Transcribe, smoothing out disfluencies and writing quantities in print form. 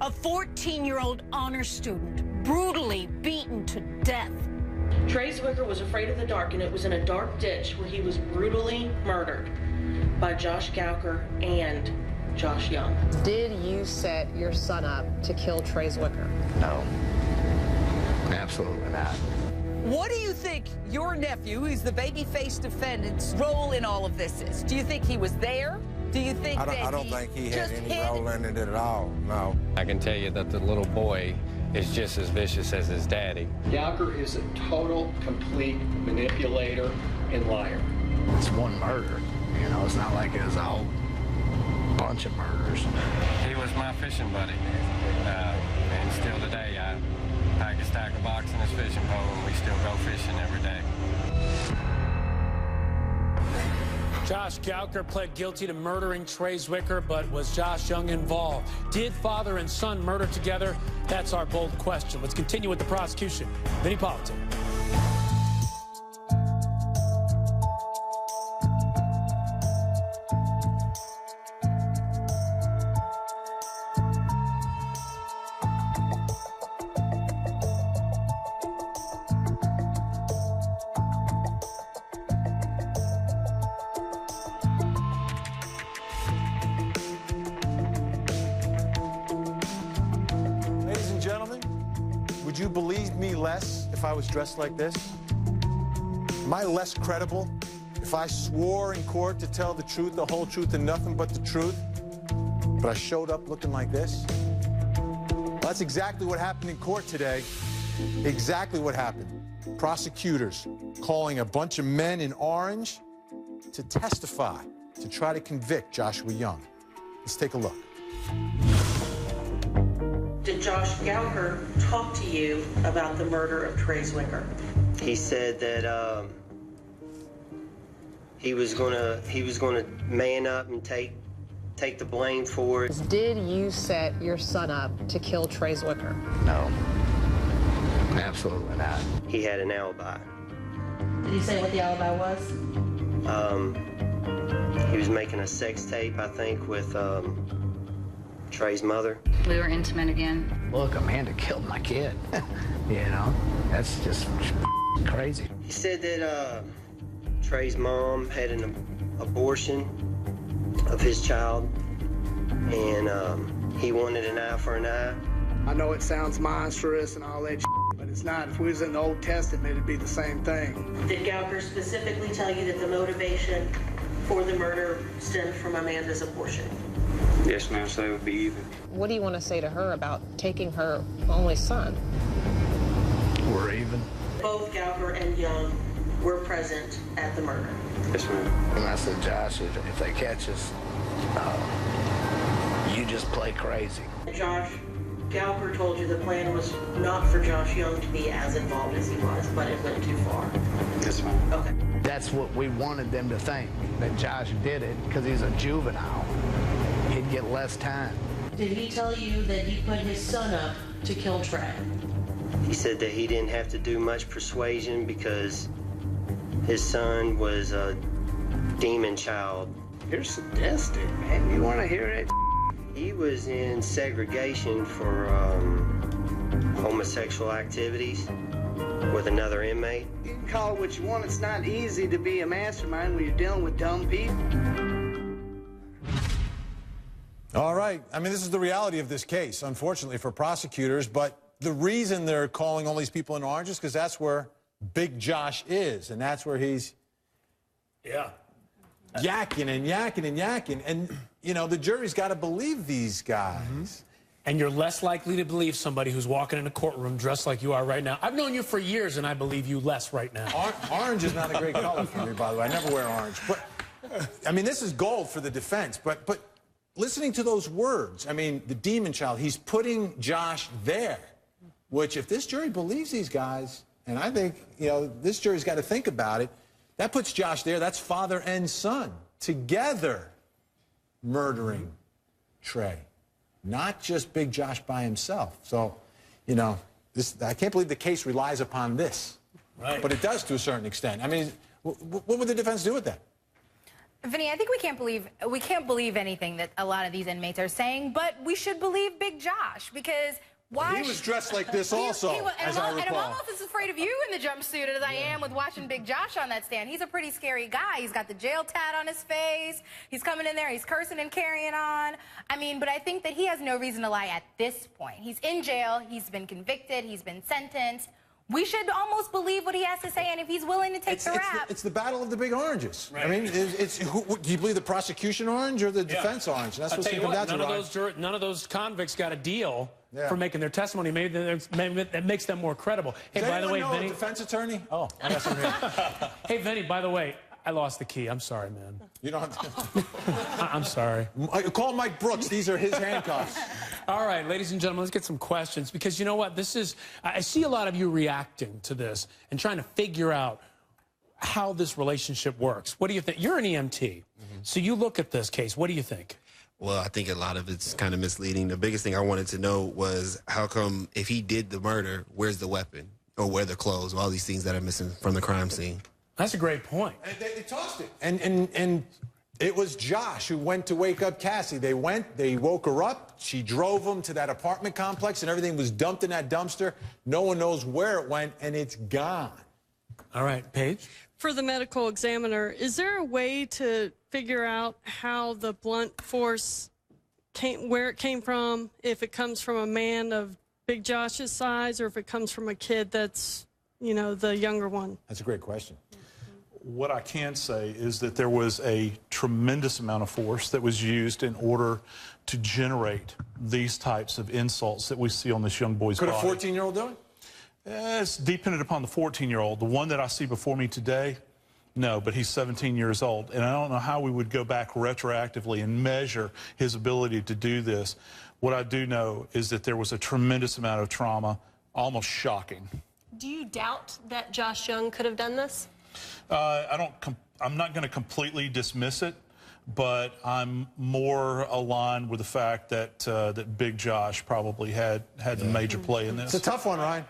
A 14-year-old honor student brutally beaten to death. Trey Zwicker was afraid of the dark, and it was in a dark ditch where he was brutally murdered by Josh Gowker and Josh Young. Did you set your son up to kill Trey Zwicker? No, absolutely not. What do you think your nephew, who's the baby-faced defendant's role in all of this is? Do you think he was there? Do you think I don't think he had any role in it at all, no. I can tell you that the little boy is just as vicious as his daddy. Gowker is a total, complete manipulator and liar. It's one murder. You know, it's not like it was a whole bunch of murders. He was my fishing buddy. And still today, I pack a stack of box in his fishing pole, and we still go fishing every day. Josh Gowker pled guilty to murdering Trey Zwicker, but was Josh Young involved? Did father and son murder together? That's our bold question. Let's continue with the prosecution. Vinny Politan. Would you believe me less if I was dressed like this? Am I less credible if I swore in court to tell the truth, the whole truth, and nothing but the truth, but I showed up looking like this? Well, that's exactly what happened in court today. Exactly what happened. Prosecutors calling a bunch of men in orange to testify, to try to convict Joshua Young. Let's take a look. Did Josh Gowker talk to you about the murder of Trey Zwicker? He said that he was gonna man up and take the blame for it. Did you set your son up to kill Trey Zwicker? No, absolutely not. He had an alibi. Did he say what the alibi was? He was making a sex tape, I think, with Trey's mother. We were intimate again. Look, Amanda killed my kid. You know, that's just crazy. He said that Trey's mom had an abortion of his child, and he wanted an eye for an eye. I know it sounds monstrous and all that, but it's not. If we was in the Old Testament, it'd be the same thing. Did Gowker specifically tell you that the motivation for the murder stemmed from Amanda's abortion? Yes, ma'am, so it would be even. What do you want to say to her about taking her only son? We're even. Both Gowker and Young were present at the murder. Yes, ma'am. And I said, Josh, if they catch us, you just play crazy. Josh Gowker told you the plan was not for Josh Young to be as involved as he was, but it went too far. Yes, ma'am. Okay. That's what we wanted them to think, that Josh did it because he's a juvenile. He'd get less time. Did he tell you that he put his son up to kill Trey? He said that he didn't have to do much persuasion because his son was a demon child. You're sadistic, man. You want to hear it? He was in segregation for homosexual activities with another inmate. You can call it what you want. It's not easy to be a mastermind when you're dealing with dumb people. All right. I mean, this is the reality of this case, unfortunately, for prosecutors. But the reason they're calling all these people in orange is because that's where Big Josh is. And that's where he's yakking and yakking and yakking. And, you know, the jury's got to believe these guys. Mm-hmm. And you're less likely to believe somebody who's walking in a courtroom dressed like you are right now. I've known you for years, and I believe you less right now. Orange is not a great color for me, by the way. I never wear orange. But, I mean, this is gold for the defense. But listening to those words, I mean, the demon child, he's putting Josh there, which if this jury believes these guys, and I think, you know, this jury's got to think about it, that puts Josh there. That's father and son together murdering Trey, not just Big Josh by himself. So, you know, I can't believe the case relies upon this. Right. But it does to a certain extent. I mean, what would the defense do with that? Vinny, I think we can't believe anything that a lot of these inmates are saying, but we should believe Big Josh, because why? He was dressed like this also, as I recall. And I'm almost as afraid of you in the jumpsuit as I am with watching Big Josh on that stand. He's a pretty scary guy. He's got the jail tat on his face. He's coming in there. He's cursing and carrying on. I mean, but I think that he has no reason to lie at this point. He's in jail. He's been convicted. He's been sentenced. We should almost believe what he has to say, and if he's willing to take the rap. It's the battle of the big oranges. Right. I mean, do you believe the prosecution orange or the defense orange? That's what's going to come down to. None of those convicts got a deal for making their testimony. Maybe that makes them more credible. Hey, by the way, Vinny, a defense attorney? Oh, I got some here. Hey, Vinny, by the way, I lost the key. I'm sorry, man. You don't have to. I'm sorry. Call Mike Brooks. These are his handcuffs. All right, ladies and gentlemen, let's get some questions, because you know what? I see a lot of you reacting to this and trying to figure out how this relationship works. What do you think? You're an EMT, so you look at this case. What do you think? Well, I think a lot of it's kind of misleading. The biggest thing I wanted to know was how come if he did the murder, where's the weapon or where the clothes, all these things that are missing from the crime scene? That's a great point. And they tossed it. And it was Josh who went to wake up Cassie. They woke her up. She drove them to that apartment complex, and everything was dumped in that dumpster. No one knows where it went, and it's gone. All right, Paige? For the medical examiner, is there a way to figure out how the blunt force where it came from, if it comes from a man of Big Josh's size or if it comes from a kid that's, you know, the younger one? That's a great question. What I can say is that there was a tremendous amount of force that was used in order to generate these types of insults that we see on this young boy's body. Could a 14-year-old do it? It's dependent upon the 14-year-old. The one that I see before me today, no, but he's 17 years old. And I don't know how we would go back retroactively and measure his ability to do this. What I do know is that there was a tremendous amount of trauma, almost shocking. Do you doubt that Josh Young could have done this? I'm not going to completely dismiss it, but I'm more aligned with the fact that that Big Josh probably had the major play in this. It's a tough one, Ryan.